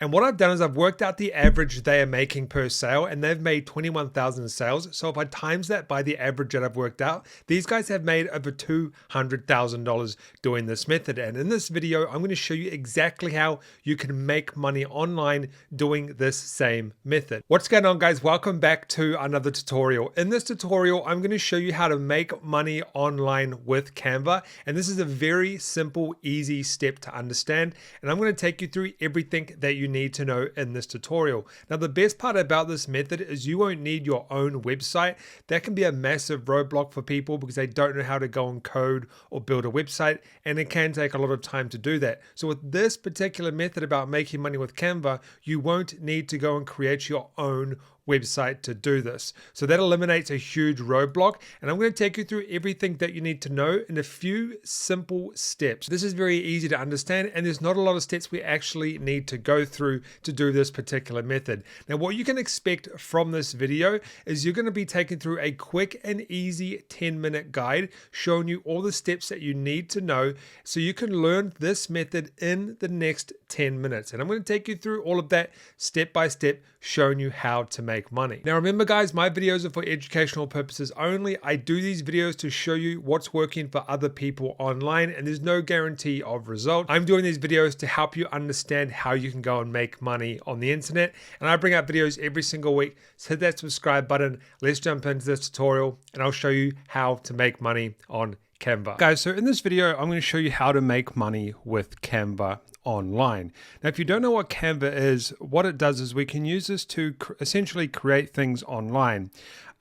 And what I've done is I've worked out the average they are making per sale, and they've made 21,000 sales. So if I times that by the average that I've worked out, these guys have made over $200,000 doing this method. And in this video, I'm going to show you exactly how you can make money online doing this same method. What's going on, guys? Welcome back to another tutorial. In this tutorial, I'm going to show you how to make money online with Canva. And this is a very simple, easy step to understand. And I'm going to take you through everything that you need to know in this tutorial. Now, the best part about this method is you won't need your own website. That can be a massive roadblock for people because they don't know how to go and code or build a website, and it can take a lot of time to do that. So with this particular method about making money with Canva, you won't need to go and create your own website to do this. So that eliminates a huge roadblock, and I'm going to take you through everything that you need to know in a few simple steps. This is very easy to understand, and there's not a lot of steps we actually need to go through to do this particular method. Now, what you can expect from this video is you're going to be taken through a quick and easy 10-minute guide showing you all the steps that you need to know so you can learn this method in the next 10 minutes. And I'm going to take you through all of that step by step, showing you how to make money. Now, remember, guys, my videos are for educational purposes only. I do these videos to show you what's working for other people online, and there's no guarantee of result. I'm doing these videos to help you understand how you can go and make money on the internet, and I bring out videos every single week. So hit that subscribe button. Let's jump into this tutorial, and I'll show you how to make money on Canva. Guys, so in this video, I'm going to show you how to make money with Canva online. Now, if you don't know what Canva is, what it does is we can use this to essentially create things online.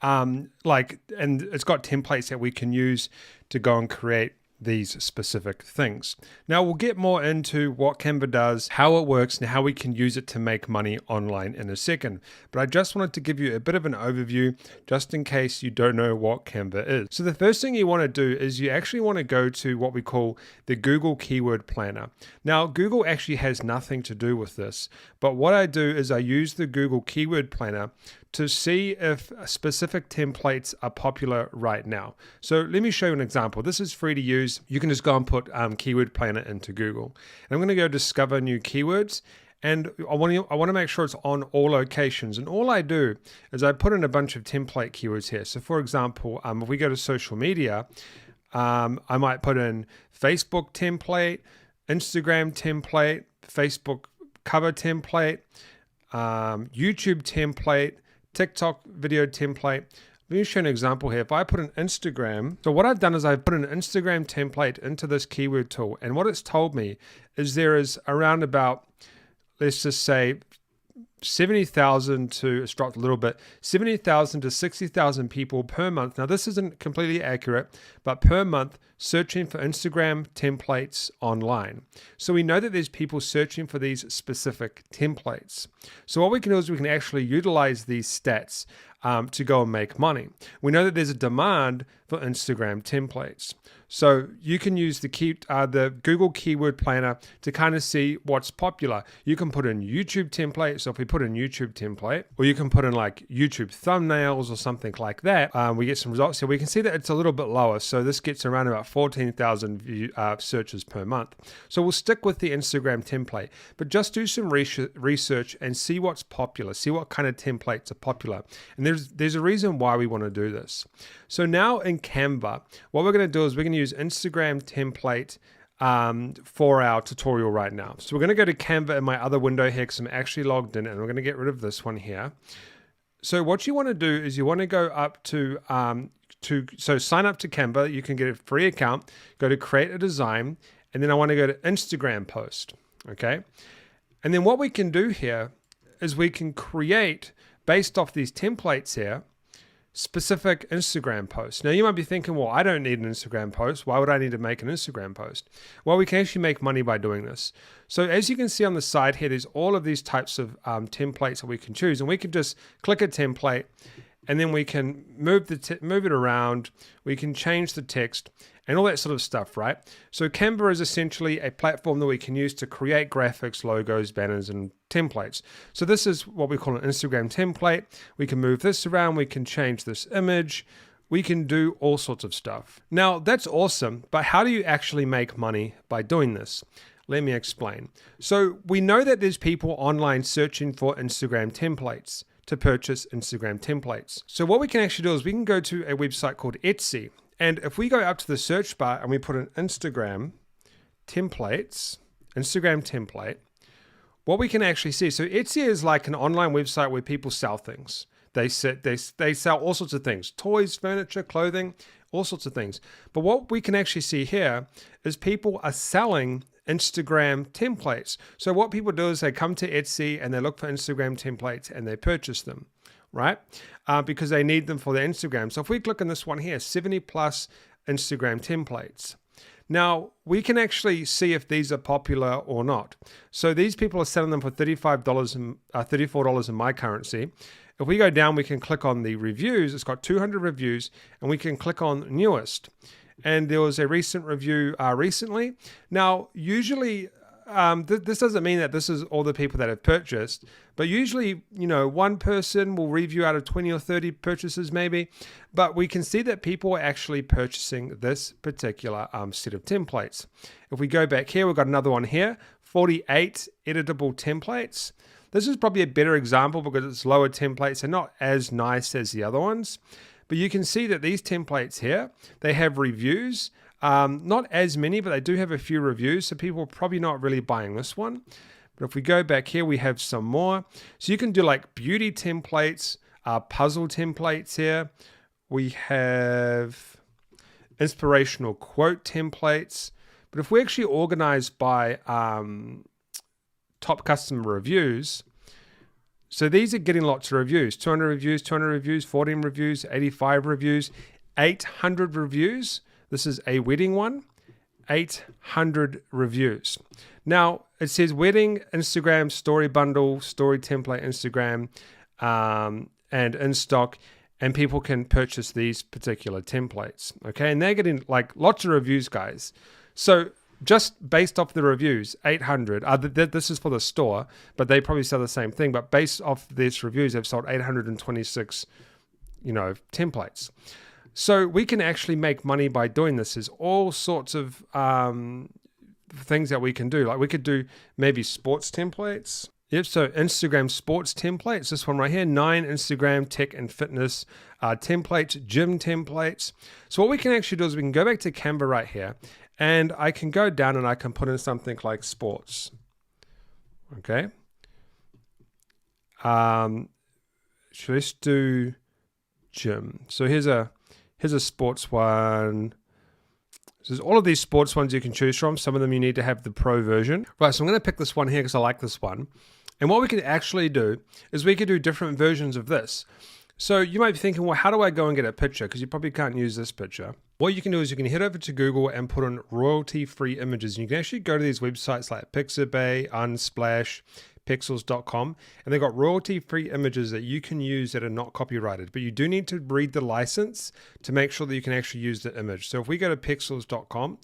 And it's got templates that we can use to go and create these specific things. Now, we'll get more into what Canva does, how it works, and how we can use it to make money online in a second. But I just wanted to give you a bit of an overview just in case you don't know what Canva is. So the first thing you want to do is you actually want to go to what we call the Google Keyword Planner. Now, Google actually has nothing to do with this, but what I do is I use the Google Keyword Planner to see if specific templates are popular right now. So let me show you an example. This is free to use. You can just go and put Keyword Planner into Google. And I'm going to go discover new keywords. And I want to make sure it's on all locations. And all I do is I put in a bunch of template keywords here. So for example, if we go to social media, I might put in Facebook template, Instagram template, Facebook cover template, YouTube template, TikTok video template. Let me show you an example here. If I put an Instagram, so what I've done is I've put an Instagram template into this keyword tool, and what it's told me is there is around about, let's just say 70,000 to, it's dropped a little bit, 70,000 to 60,000 people per month. Now, this isn't completely accurate, but per month searching for Instagram templates online. So we know that there's people searching for these specific templates. So what we can do is we can actually utilize these stats to go and make money. We know that there's a demand for Instagram templates. So you can use the Google Keyword Planner to kind of see what's popular. You can put in YouTube templates. So if we put in YouTube template, or you can put in like YouTube thumbnails or something like that, we get some results here. We can see that it's a little bit lower. So this gets around about 14,000 searches per month. So we'll stick with the Instagram template, but just do some research and see what's popular, see what kind of templates are popular. And there's a reason why we want to do this. So now in Canva, what we're going to do is we're going to use Instagram template for our tutorial right now. So we're going to go to Canva in my other window here because I'm actually logged in, and we're going to get rid of this one here. So what you want to do is you want to go up to sign up to Canva. You can get a free account, go to create a design, and then I want to go to Instagram post, okay? And then what we can do here is we can create, based off these templates here, specific Instagram posts. Now you might be thinking, well, I don't need an Instagram post. Why would I need to make an Instagram post? Well, we can actually make money by doing this. So as you can see on the side here, there's all of these types of templates that we can choose, and we can just click a template, and then we can move it around. We can change the text and all that sort of stuff, right? So Canva is essentially a platform that we can use to create graphics, logos, banners, and templates. So this is what we call an Instagram template. We can move this around. We can change this image. We can do all sorts of stuff. Now, that's awesome, but how do you actually make money by doing this? Let me explain. So we know that there's people online searching for Instagram templates to purchase Instagram templates. So what we can actually do is we can go to a website called Etsy. And if we go up to the search bar and we put in Instagram template, what we can actually see, so Etsy is like an online website where people sell things. They sell all sorts of things, toys, furniture, clothing, all sorts of things. But what we can actually see here is people are selling Instagram templates. So what people do is they come to Etsy and they look for Instagram templates and they purchase them, right? Because they need them for their Instagram. So if we click on this one here, 70 plus Instagram templates. Now, we can actually see if these are popular or not. So these people are selling them for $34 in my currency. If we go down, we can click on the reviews. It's got 200 reviews, and we can click on newest. And there was a recent review recently. Now, usually, this doesn't mean that this is all the people that have purchased, but usually, one person will review out of 20 or 30 purchases maybe, but we can see that people are actually purchasing this particular set of templates. If we go back here, we've got another one here, 48 editable templates. This is probably a better example because it's lower templates and not as nice as the other ones. But you can see that these templates here, they have reviews. Not as many, but they do have a few reviews. So people are probably not really buying this one. But if we go back here, we have some more. So you can do like beauty templates, puzzle templates here. We have inspirational quote templates. But if we actually organize by top customer reviews, so these are getting lots of reviews, 200 reviews, 200 reviews, 14 reviews, 85 reviews, 800 reviews. This is a wedding one, 800 reviews. Now it says wedding, Instagram, story bundle, story template, Instagram, and in stock, and people can purchase these particular templates. Okay, and they're getting like lots of reviews, guys. So just based off the reviews, 800. This is for the store, but they probably sell the same thing. But based off these reviews, they've sold 826, templates. So we can actually make money by doing this. There's all sorts of things that we can do. Like we could do maybe sports templates. Yep, so Instagram sports templates. This one right here, 9 Instagram tech and fitness templates, gym templates. So what we can actually do is we can go back to Canva right here. And I can go down and I can put in something like sports. Okay. So let's do gym. So here's a sports one. So there's all of these sports ones you can choose from. Some of them you need to have the pro version. Right, so I'm going to pick this one here because I like this one. And what we can actually do is we could do different versions of this. So you might be thinking, well, how do I go and get a picture? Because you probably can't use this picture. What you can do is you can head over to Google and put in royalty-free images. And you can actually go to these websites like Pixabay, Unsplash, Pixels.com, and they've got royalty-free images that you can use that are not copyrighted. But you do need to read the license to make sure that you can actually use the image. So if we go to Pixels.com,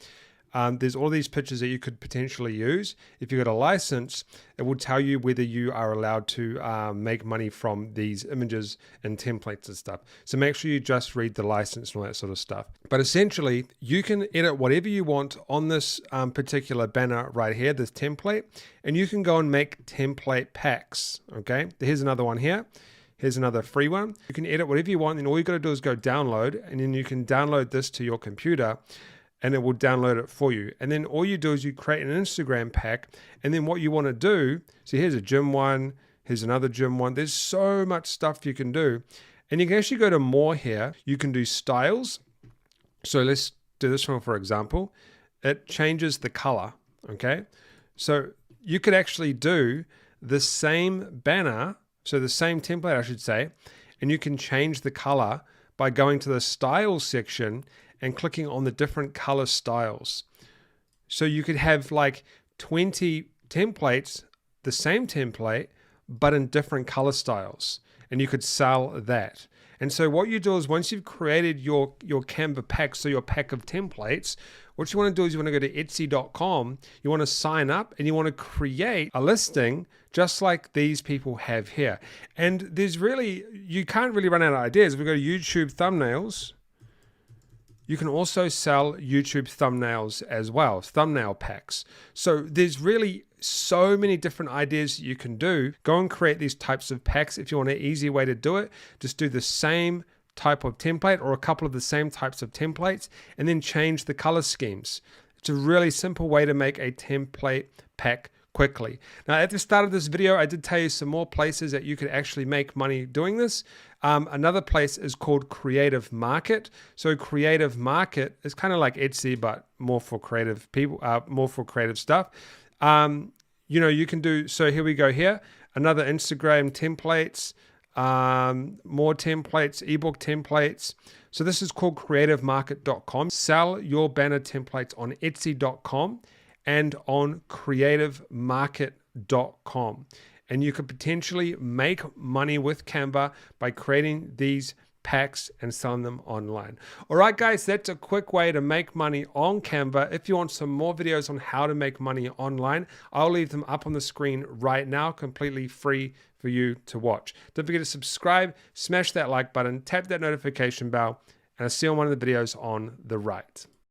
there's all these pictures that you could potentially use. If you've got a license, it will tell you whether you are allowed to make money from these images and templates and stuff. So make sure you just read the license and all that sort of stuff. But essentially, you can edit whatever you want on this particular banner right here, this template, and you can go and make template packs. Okay, here's another one here. Here's another free one. You can edit whatever you want, and all you got to do is go download, and then you can download this to your computer, and it will download it for you. And then all you do is you create an Instagram pack. And then what you want to do, so here's a gym one, here's another gym one. There's so much stuff you can do. And you can actually go to more here. You can do styles. So let's do this one, for example. It changes the color, okay? So you could actually do the same banner, so the same template, I should say, and you can change the color by going to the styles section and clicking on the different color styles. So you could have like 20 templates, the same template, but in different color styles. And you could sell that. And so what you do is once you've created your Canva pack, so your pack of templates, what you want to do is you want to go to Etsy.com, you want to sign up, and you want to create a listing just like these people have here. And you can't really run out of ideas. If we go to YouTube thumbnails, You can also sell YouTube thumbnails as well, thumbnail packs. So there's really so many different ideas you can do. Go and create these types of packs. If you want an easy way to do it, just do the same type of template or a couple of the same types of templates and then change the color schemes. It's a really simple way to make a template pack quickly. Now, at the start of this video, I did tell you some more places that you could actually make money doing this. Another place is called Creative Market. So Creative Market is kind of like Etsy, but more for creative people, more for creative stuff. You know, you can do, so here we go here, another Instagram templates, more templates, ebook templates. So this is called creativemarket.com. Sell your banner templates on Etsy.com and on creativemarket.com. And you could potentially make money with Canva by creating these packs and selling them online. All right, guys, that's a quick way to make money on Canva. If you want some more videos on how to make money online, I'll leave them up on the screen right now, completely free for you to watch. Don't forget to subscribe, smash that like button, tap that notification bell, and I'll see you on one of the videos on the right.